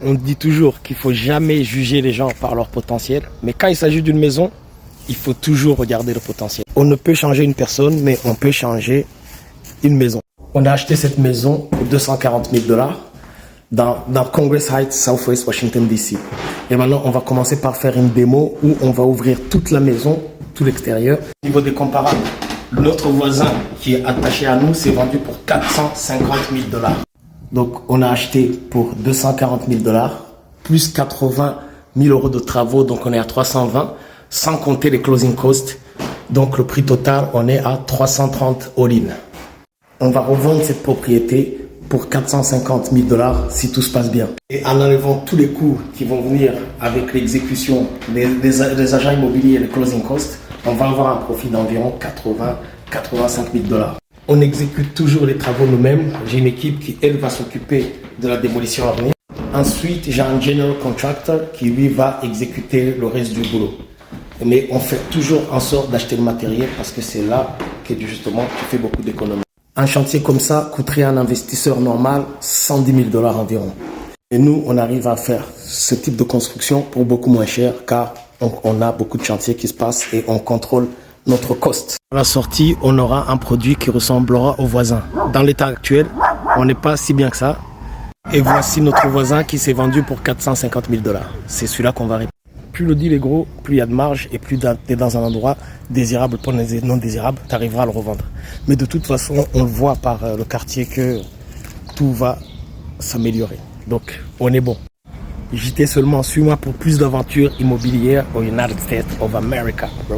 On dit toujours qu'il faut jamais juger les gens par leur potentiel, mais quand il s'agit d'une maison, il faut toujours regarder le potentiel. On ne peut changer une personne, mais on peut changer une maison. On a acheté cette maison pour 240 000 $ dans Congress Heights, Southwest Washington, D.C. Et maintenant, on va commencer par faire une démo où on va ouvrir toute la maison, tout l'extérieur. Au niveau des comparables, notre voisin qui est attaché à nous, s'est vendu pour 450 000 $. Donc, on a acheté pour 240 000 $, plus 80 000 € de travaux, donc on est à 320, sans compter les closing costs. Donc, le prix total, on est à 330 all-in. On va revendre cette propriété pour 450 000 $ si tout se passe bien. Et en enlevant tous les coûts qui vont venir avec l'exécution des agents immobiliers et les closing costs, on va avoir un profit d'environ 80-85 000 $. On exécute toujours les travaux nous-mêmes. J'ai une équipe qui, elle, va s'occuper de la démolition à venir. Ensuite, j'ai un general contractor qui, lui, va exécuter le reste du boulot. Mais on fait toujours en sorte d'acheter le matériel parce que c'est là que, justement, tu fais beaucoup d'économies. Un chantier comme ça coûterait à un investisseur normal 110 000 $ environ. Et nous, on arrive à faire ce type de construction pour beaucoup moins cher car on a beaucoup de chantiers qui se passent et on contrôle notre cost. À la sortie, on aura un produit qui ressemblera au voisin. Dans l'état actuel, on n'est pas si bien que ça. Et voici notre voisin qui s'est vendu pour 450 000 $. C'est celui-là qu'on va répondre. Plus le deal est gros, plus il y a de marge et plus tu es dans un endroit désirable pour les non désirables, tu arriveras à le revendre. Mais de toute façon, on le voit par le quartier que tout va s'améliorer. Donc, on est bon. JT seulement, suis-moi pour plus d'aventures immobilières au United States of America, bro.